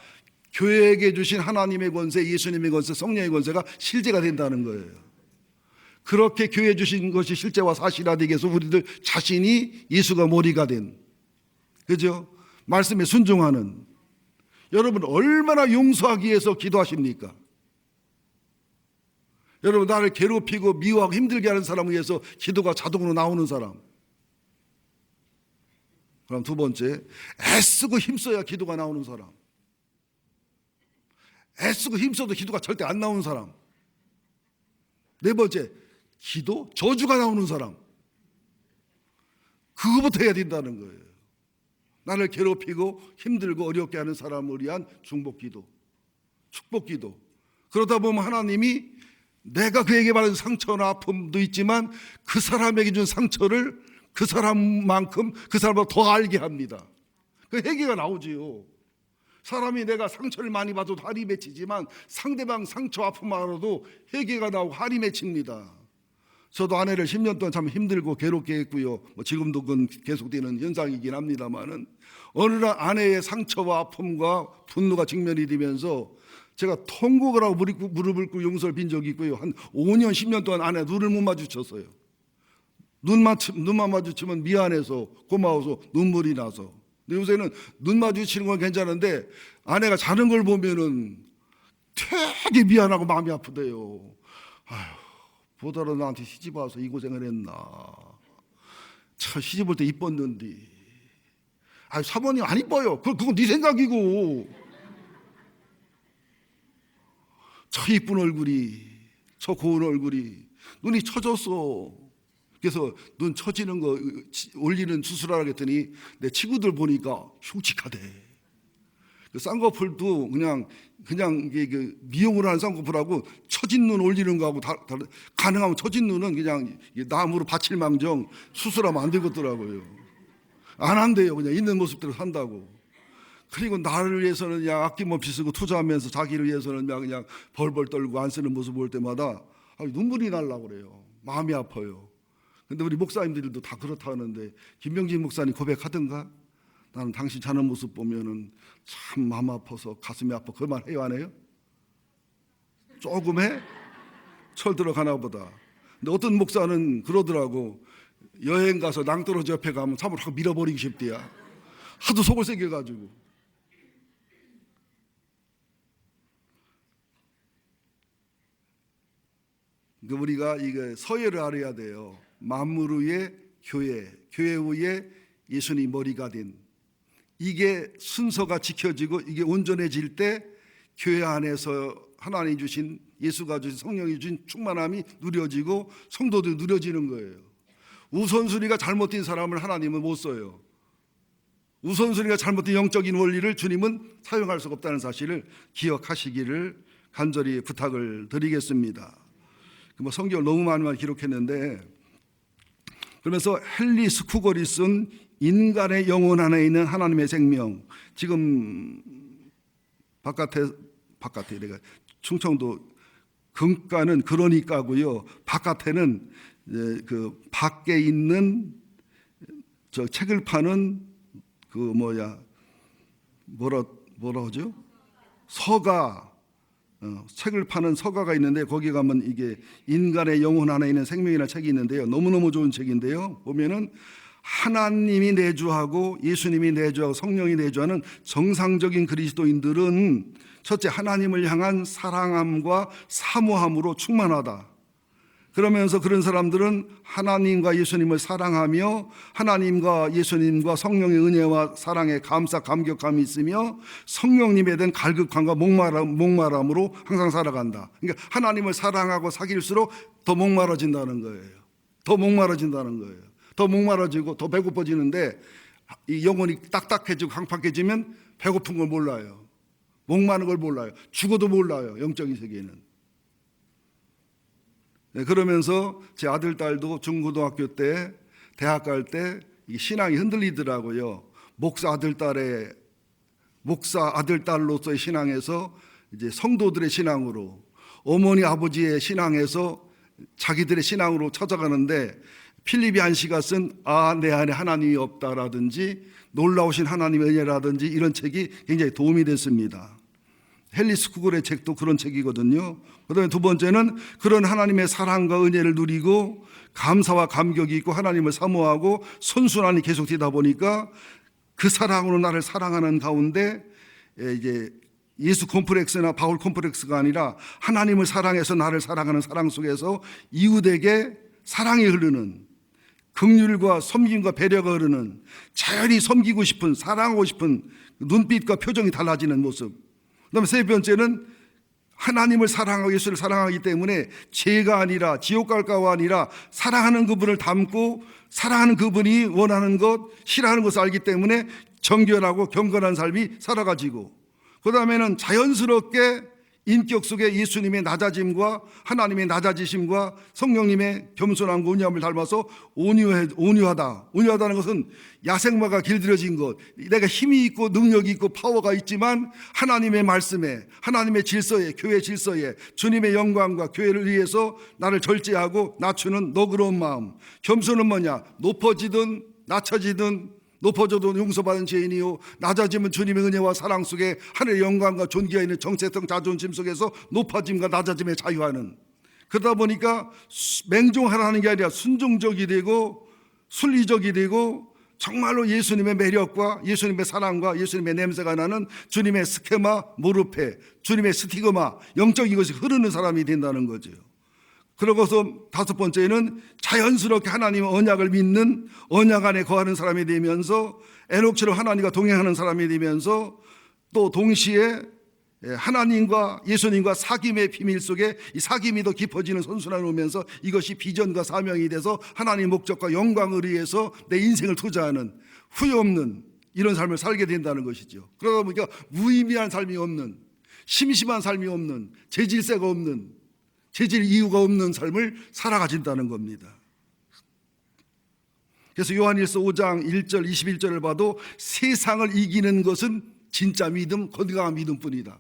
교회에게 주신 하나님의 권세, 예수님의 권세, 성령의 권세가 실제가 된다는 거예요. 그렇게 교회에 주신 것이 실제와 사실화되기 위해서 우리들 자신이 예수가 머리가 된, 그죠? 말씀에 순종하는, 여러분 얼마나 용서하기 위해서 기도하십니까? 여러분 나를 괴롭히고 미워하고 힘들게 하는 사람을 위해서 기도가 자동으로 나오는 사람. 그럼 두 번째, 애쓰고 힘써야 기도가 나오는 사람. 애쓰고 힘써도 기도가 절대 안 나오는 사람. 네 번째, 기도 저주가 나오는 사람. 그거부터 해야 된다는 거예요. 나를 괴롭히고 힘들고 어렵게 하는 사람을 위한 중복기도, 축복기도. 그러다 보면 하나님이 내가 그에게 받은 상처나 아픔도 있지만 그 사람에게 준 상처를 그 사람만큼 그 사람보다 더 알게 합니다. 그 회개가 나오지요. 사람이 내가 상처를 많이 받아도 할이 맺히지만 상대방 상처 아픔 알아도 회개가 나오고 할이 맺힙니다. 저도 아내를 10년 동안 참 힘들고 괴롭게 했고요. 지금도 그건 계속되는 현상이긴 합니다만은 어느 날 아내의 상처와 아픔과 분노가 직면이 되면서 제가 통곡을 하고 무릎을 꿇고 용서를 빈 적이 있고요. 한 5년, 10년 동안 아내 눈을 못 마주쳤어요. 눈만 마주치면 미안해서 고마워서 눈물이 나서. 근데 요새는 눈 마주치는 건 괜찮은데 아내가 자는 걸 보면은 되게 미안하고 마음이 아프대요. 아휴, 보다가 나한테 시집 와서 이 고생을 했나. 참 시집 올 때 이뻤는데. 아유, 사모님 안 이뻐요. 그건 네 생각이고. 저 이쁜 얼굴이, 저 고운 얼굴이 눈이 처졌어. 그래서 눈 처지는 거 올리는 수술하라 했더니 내 친구들 보니까 흉측하대. 그 쌍꺼풀도 그냥 이게 그 미용을 하는 쌍꺼풀하고 처진 눈 올리는 거하고 가능하면 처진 눈은 그냥 나무로 받칠망정 수술하면 안 되겠더라고요. 안 한대요. 그냥 있는 모습대로 산다고. 그리고 나를 위해서는 그냥 아낌없이 쓰고 투자하면서 자기를 위해서는 그냥 벌벌 떨고 안 쓰는 모습 볼 때마다 눈물이 날라고 그래요. 마음이 아파요. 근데 우리 목사님들도 다 그렇다 하는데 김병진 목사님 고백하던가? 나는 당신 자는 모습 보면은 참 마음 아파서 가슴이 아파. 그 말 해요, 안 해요? 조금 해? 철 들어가나 보다. 근데 어떤 목사는 그러더라고. 여행 가서 낭떠러지 옆에 가면 참으로 확 밀어버리기 쉽대야. 하도 속을 새겨가지고. 우리가 이게 서예를 알아야 돼요. 만물 위에 교회, 교회 위에 예수님 머리가 된, 이게 순서가 지켜지고 이게 온전해질 때 교회 안에서 하나님이 주신, 예수가 주신, 성령이 주신 충만함이 누려지고 성도들이 누려지는 거예요. 우선순위가 잘못된 사람을 하나님은 못 써요. 우선순위가 잘못된 영적인 원리를 주님은 사용할 수가 없다는 사실을 기억하시기를 간절히 부탁을 드리겠습니다. 성경을 너무 많이 기록했는데, 그러면서 헨리 스쿠걸이 쓴 인간의 영혼 안에 있는 하나님의 생명, 지금 바깥에 내가 충청도 금가는 그러니까고요. 바깥에는 그 밖에 있는 저 책을 파는 그 뭐라 하죠? 서가, 책을 파는 서가가 있는데 거기 가면 이게 인간의 영혼 안에 있는 생명이라는 책이 있는데요. 너무너무 좋은 책인데요. 보면은 하나님이 내주하고 예수님이 내주하고 성령이 내주하는 정상적인 그리스도인들은 첫째, 하나님을 향한 사랑함과 사모함으로 충만하다. 그러면서 그런 사람들은 하나님과 예수님을 사랑하며 하나님과 예수님과 성령의 은혜와 사랑에 감사 감격감이 있으며 성령님에 대한 갈급함과 목마름으로 항상 살아간다. 그러니까 하나님을 사랑하고 사귈수록 더 목마르진다는 거예요. 더 목마르진다는 거예요. 더 목마르지고 더 배고파지는데, 이 영혼이 딱딱해지고 강팍해지면 배고픈 걸 몰라요. 목마른 걸 몰라요. 죽어도 몰라요. 영적인 세계는. 네, 그러면서 제 아들, 딸도 중고등학교 때, 대학 갈 때 신앙이 흔들리더라고요. 목사 아들, 딸로서의 신앙에서 이제 성도들의 신앙으로, 어머니, 아버지의 신앙에서 자기들의 신앙으로 찾아가는데 필립이 안시가 쓴 내 안에 하나님이 없다라든지 놀라우신 하나님의 은혜라든지 이런 책이 굉장히 도움이 됐습니다. 헨리 스쿠글의 책도 그런 책이거든요. 그다음에 두 번째는 그런 하나님의 사랑과 은혜를 누리고 감사와 감격이 있고 하나님을 사모하고 선순환이 계속되다 보니까 그 사랑으로 나를 사랑하는 가운데 이제 예수 콤플렉스나 바울 콤플렉스가 아니라 하나님을 사랑해서 나를 사랑하는 사랑 속에서 이웃에게 사랑이 흐르는, 긍휼과 섬김과 배려가 흐르는, 자연히 섬기고 싶은, 사랑하고 싶은 눈빛과 표정이 달라지는 모습. 그다음에 세 번째는 하나님을 사랑하고 예수를 사랑하기 때문에 죄가 아니라 지옥 갈까가 아니라 사랑하는 그분을 닮고 사랑하는 그분이 원하는 것, 싫어하는 것을 알기 때문에 정결하고 경건한 삶이 살아가지고, 그 다음에는 자연스럽게 인격 속에 예수님의 낮아짐과 하나님의 낮아지심과 성령님의 겸손함과 온유함을 닮아서 온유하다. 온유하다는 것은 야생마가 길들여진 것, 내가 힘이 있고 능력이 있고 파워가 있지만 하나님의 말씀에, 하나님의 질서에, 교회 질서에 주님의 영광과 교회를 위해서 나를 절제하고 낮추는 너그러운 마음. 겸손은 뭐냐? 높아지든 낮아지든 높아져도 용서받은 죄인이요 낮아지면 주님의 은혜와 사랑 속에 하늘의 영광과 존귀가 있는 정체성 자존심 속에서 높아짐과 낮아짐에 자유하는, 그러다 보니까 맹종하라는 게 아니라 순종적이 되고 순리적이 되고 정말로 예수님의 매력과 예수님의 사랑과 예수님의 냄새가 나는 주님의 스케마 모르페, 주님의 스티그마, 영적인 것이 흐르는 사람이 된다는 거죠. 그러고서 다섯 번째는 자연스럽게 하나님의 언약을 믿는, 언약 안에 거하는 사람이 되면서 에녹처럼 하나님과 동행하는 사람이 되면서 또 동시에 하나님과 예수님과 사귐의 비밀 속에 이 사귐이 더 깊어지는 선순환을 오면서 이것이 비전과 사명이 돼서 하나님의 목적과 영광을 위해서 내 인생을 투자하는 후회 없는 이런 삶을 살게 된다는 것이죠. 그러다 보니까 무의미한 삶이 없는, 심심한 삶이 없는, 재질세가 없는, 재질 이유가 없는 삶을 살아가진다는 겁니다. 그래서 요한일서 5장 1절 21절을 봐도 세상을 이기는 것은 진짜 믿음, 건강한 믿음뿐이다.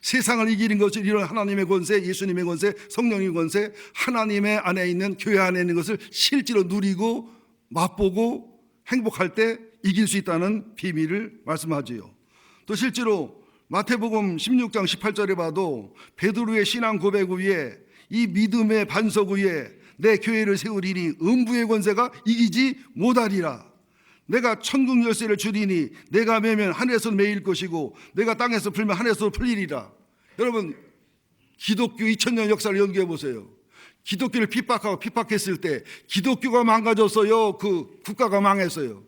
세상을 이기는 것은 이런 하나님의 권세, 예수님의 권세, 성령의 권세, 하나님의 안에 있는 교회 안에 있는 것을 실제로 누리고 맛보고 행복할 때 이길 수 있다는 비밀을 말씀하지요. 또 실제로 마태복음 16장 18절에 봐도 베드로의 신앙 고백 위에 이 믿음의 반석 위에 내 교회를 세우리니 음부의 권세가 이기지 못하리라. 내가 천국 열쇠를 주리니 내가 매면 하늘에서 매일 것이고 내가 땅에서 풀면 하늘에서 풀리리라. 여러분, 기독교 2000년 역사를 연구해 보세요. 기독교를 핍박했을 때 기독교가 망가졌어요? 그 국가가 망했어요?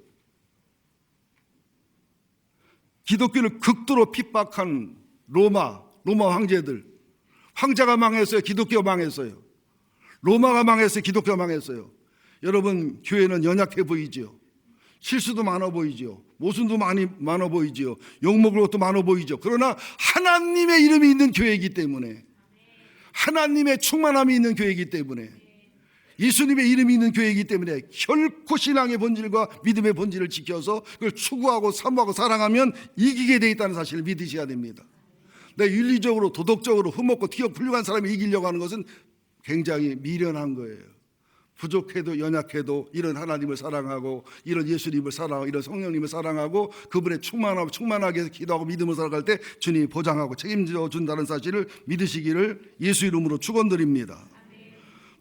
기독교를 극도로 핍박한 로마 황제들, 황제가 망했어요? 기독교가 망했어요? 로마가 망했어요? 기독교가 망했어요? 여러분, 교회는 연약해 보이죠? 실수도 많아 보이죠? 모순도 많아 보이죠? 욕먹을 것도 많아 보이죠? 그러나 하나님의 이름이 있는 교회이기 때문에, 하나님의 충만함이 있는 교회이기 때문에, 예수님의 이름이 있는 교회이기 때문에 결코 신앙의 본질과 믿음의 본질을 지켜서 그걸 추구하고 사모하고 사랑하면 이기게 돼 있다는 사실을 믿으셔야 됩니다. 내 윤리적으로 도덕적으로 흠없고 티격 훌륭한 사람이 이기려고 하는 것은 굉장히 미련한 거예요. 부족해도 연약해도 이런 하나님을 사랑하고 이런 예수님을 사랑하고 이런 성령님을 사랑하고 그분의 충만하게 기도하고 믿음을 살아갈 때 주님이 보장하고 책임져 준다는 사실을 믿으시기를 예수 이름으로 축원드립니다.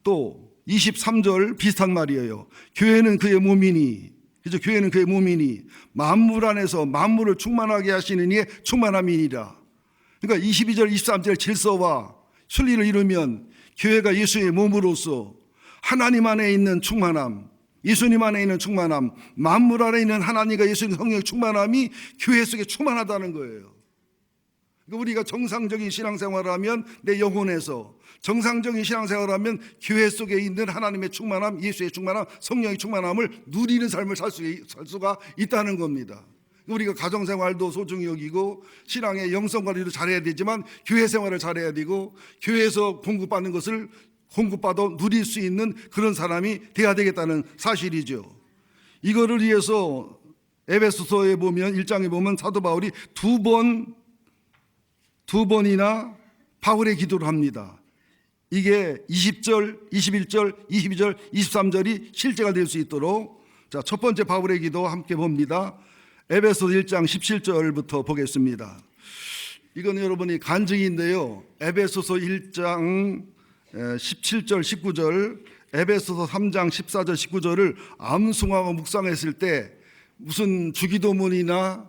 또 23절 비슷한 말이에요. 교회는 그의 몸이니, 그죠? 교회는 그의 몸이니 만물 안에서 만물을 충만하게 하시는 이의 충만함이니라. 그러니까 22절 23절 질서와 순리를 이루면 교회가 예수의 몸으로서 하나님 안에 있는 충만함, 예수님 안에 있는 충만함, 만물 안에 있는 하나님과 예수님 성령의 충만함이 교회 속에 충만하다는 거예요. 그러니까 우리가 정상적인 신앙생활을 하면 내 영혼에서, 정상적인 신앙생활을 하면 교회 속에 있는 하나님의 충만함, 예수의 충만함, 성령의 충만함을 누리는 삶을 살 수가 있다는 겁니다. 우리가 가정생활도 소중히 여기고 신앙의 영성관리도 잘해야 되지만 교회 생활을 잘해야 되고 교회에서 공급받는 것을 공급받아 누릴 수 있는 그런 사람이 돼야 되겠다는 사실이죠. 이거를 위해서 에베소서에 보면 1장에 보면 사도 바울이 두 번이나 바울의 기도를 합니다. 이게 20절, 21절, 22절, 23절이 실제가 될 수 있도록 자, 첫 번째 바울의 기도 함께 봅니다. 에베소서 1장 17절부터 보겠습니다. 이건 여러분이 간증인데요. 에베소서 1장 17절, 19절, 에베소서 3장 14절, 19절을 암송하고 묵상했을 때 무슨 주기도문이나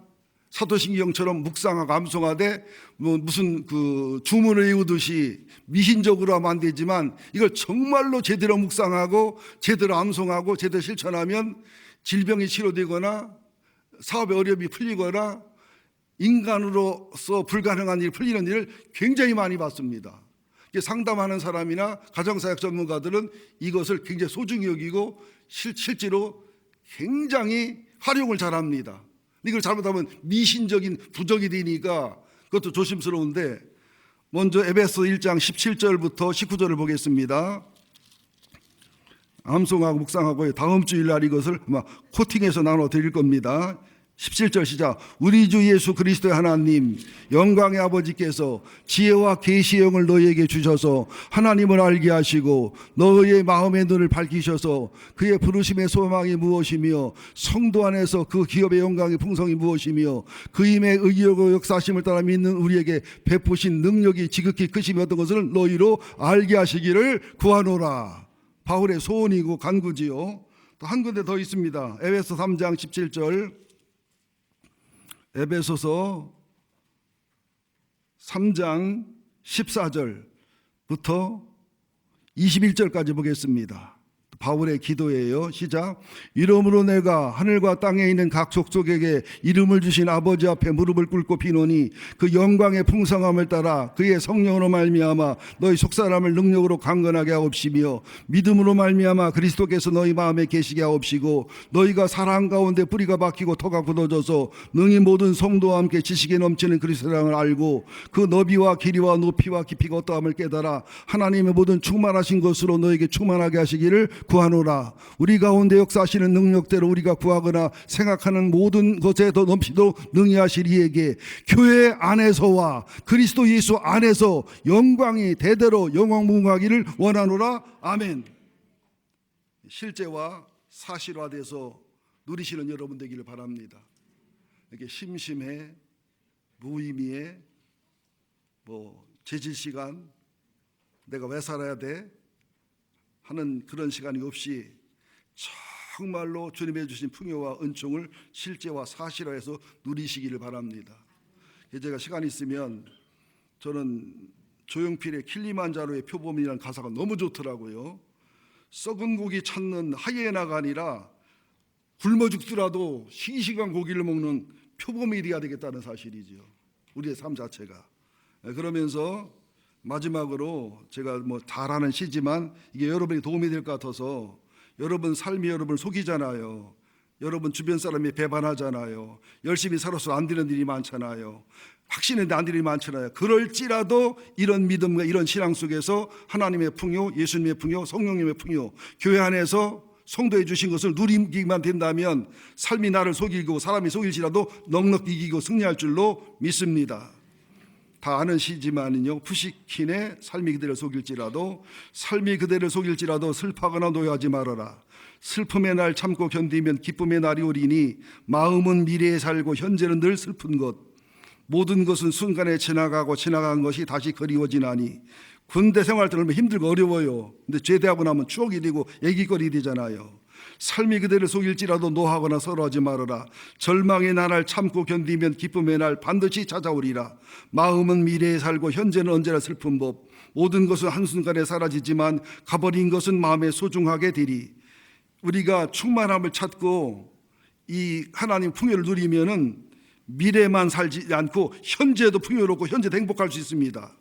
사도신경처럼 묵상하고 암송하되 무슨 그 주문을 외우듯이 미신적으로 하면 안 되지만 이걸 정말로 제대로 묵상하고 제대로 암송하고 제대로 실천하면 질병이 치료되거나 사업의 어려움이 풀리거나 인간으로서 불가능한 일이 풀리는 일을 굉장히 많이 봤습니다. 상담하는 사람이나 가정사역 전문가들은 이것을 굉장히 소중히 여기고 실제로 굉장히 활용을 잘합니다. 이걸 잘못하면 미신적인 부적이 되니까 그것도 조심스러운데 먼저 에베소 1장 17절부터 19절을 보겠습니다. 암송하고 묵상하고 다음 주일날 이것을 아마 코팅해서 나눠 드릴 겁니다. 17절 시작. 우리 주 예수 그리스도의 하나님 영광의 아버지께서 지혜와 계시의 영을 너희에게 주셔서 하나님을 알게 하시고 너희의 마음의 눈을 밝히셔서 그의 부르심의 소망이 무엇이며 성도 안에서 그 기업의 영광의 풍성이 무엇이며 그 힘의 의욕과 역사심을 따라 믿는 우리에게 베푸신 능력이 지극히 크심이 어떤 것을 너희로 알게 하시기를 구하노라. 바울의 소원이고 간구지요. 또 한 군데 더 있습니다. 에베소 3장 17절, 에베소서 3장 14절부터 21절까지 보겠습니다. 바울의 기도예요. 시작. 이러므로 내가 하늘과 땅에 있는 각 족속에게 이름을 주신 아버지 앞에 무릎을 꿇고 비노니 그 영광의 풍성함을 따라 그의 성령으로 말미암아 너희 속사람을 능력으로 강건하게 하옵시며 믿음으로 말미암아 그리스도께서 너희 마음에 계시게 하옵시고 너희가 사랑 가운데 뿌리가 박히고 터가 굳어져서 능히 모든 성도와 함께 지식에 넘치는 그리스도의 사랑을 알고 그 너비와 길이와 높이와 깊이가 어떠함을 깨달아 하나님의 모든 충만하신 것으로 너에게 충만하게 하시기를 구하노라. 우리 가운데 역사하시는 능력대로 우리가 구하거나 생각하는 모든 것에 더 넘치도록 능히 하실 이에게 교회 안에서와 그리스도 예수 안에서 영광이 대대로 영광무궁하기를 원하노라. 아멘. 실제와 사실화돼서 누리시는 여러분 되기를 바랍니다. 이렇게 심심해 무의미해 재질시간 내가 왜 살아야 돼 하는 그런 시간이 없이 정말로 주님의 주신 풍요와 은총을 실제와 사실화해서 누리시기를 바랍니다. 제가 시간이 있으면 저는 조용필의 킬리만자로의 표범이라는 가사가 너무 좋더라고요. 썩은 고기 찾는 하이에나가 아니라 굶어 죽더라도 싱싱한 고기를 먹는 표범이 되어야 되겠다는 사실이죠. 우리의 삶 자체가. 그러면서 마지막으로 제가 잘하는 시지만 이게 여러분이 도움이 될 것 같아서 여러분 삶이 여러분을 속이잖아요. 여러분 주변 사람이 배반하잖아요. 열심히 살아서 안 되는 일이 많잖아요. 확신했는데 안 되는 일이 많잖아요. 그럴지라도 이런 믿음과 이런 신앙 속에서 하나님의 풍요, 예수님의 풍요, 성령님의 풍요, 교회 안에서 성도해 주신 것을 누리기만 된다면 삶이 나를 속이고 사람이 속일지라도 넉넉히 이기고 승리할 줄로 믿습니다. 다 아는 시지만요. 푸시킨의 삶이 그대를 속일지라도 슬퍼하거나 노여하지 말아라. 슬픔의 날 참고 견디면 기쁨의 날이 오리니 마음은 미래에 살고 현재는 늘 슬픈 것. 모든 것은 순간에 지나가고 지나간 것이 다시 그리워지나니. 군대 생활 때 얼마나 힘들고 어려워요. 근데 제대하고 나면 추억이 되고 얘기거리 되잖아요. 삶이 그대를 속일지라도 노하거나 서러하지 말아라. 절망의 날을 참고 견디면 기쁨의 날 반드시 찾아오리라. 마음은 미래에 살고 현재는 언제나 슬픈 법. 모든 것은 한순간에 사라지지만 가버린 것은 마음에 소중하게 되리. 우리가 충만함을 찾고 이 하나님 풍요를 누리면은 미래만 살지 않고 현재도 풍요롭고 현재도 행복할 수 있습니다.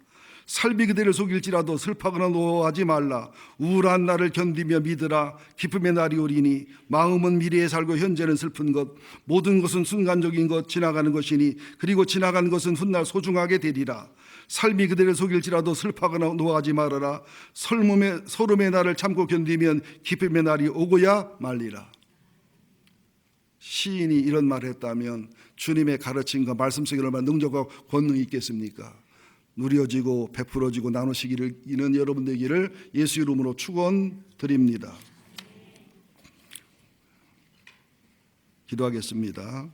삶이 그대를 속일지라도 슬퍼하거나 노하지 말라. 우울한 날을 견디며 믿으라. 기쁨의 날이 오리니 마음은 미래에 살고 현재는 슬픈 것. 모든 것은 순간적인 것 지나가는 것이니 그리고 지나간 것은 훗날 소중하게 되리라. 삶이 그대를 속일지라도 슬퍼하거나 노하지 말아라. 설움의 날을 참고 견디면 기쁨의 날이 오고야 말리라. 시인이 이런 말을 했다면 주님의 가르침과 말씀 속에 얼마나 능력과 권능이 있겠습니까? 누려지고 베풀어지고 나누시기를 이는 여러분 되기를 예수 이름으로 축원드립니다. 기도하겠습니다.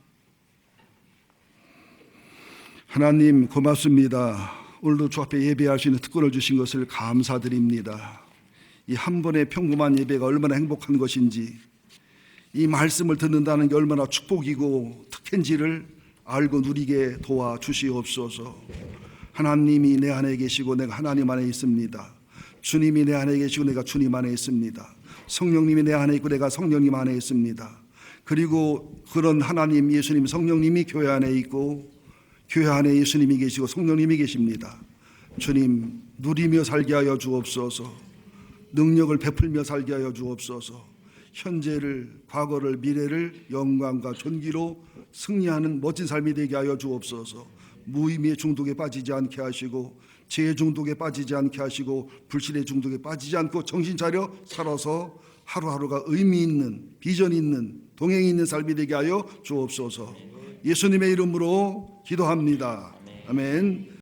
하나님 고맙습니다. 오늘도 주 앞에 예배할 수 있는 특권을 주신 것을 감사드립니다. 이 한 번의 평범한 예배가 얼마나 행복한 것인지, 이 말씀을 듣는다는 게 얼마나 축복이고 특혜인지를 알고 누리게 도와주시옵소서. 하나님이 내 안에 계시고 내가 하나님 안에 있습니다. 주님이 내 안에 계시고 내가 주님 안에 있습니다. 성령님이 내 안에 있고 내가 성령님 안에 있습니다. 그리고 그런 하나님 예수님 성령님이 교회 안에 있고 교회 안에 예수님이 계시고 성령님이 계십니다. 주님 누리며 살게 하여 주옵소서. 능력을 베풀며 살게 하여 주옵소서. 현재를 과거를 미래를 영광과 존귀로 승리하는 멋진 삶이 되게 하여 주옵소서. 무의미의 중독에 빠지지 않게 하시고 죄의 중독에 빠지지 않게 하시고 불신의 중독에 빠지지 않고 정신 차려 살아서 하루하루가 의미 있는 비전 있는 동행이 있는 삶이 되게 하여 주옵소서. 예수님의 이름으로 기도합니다. 아멘.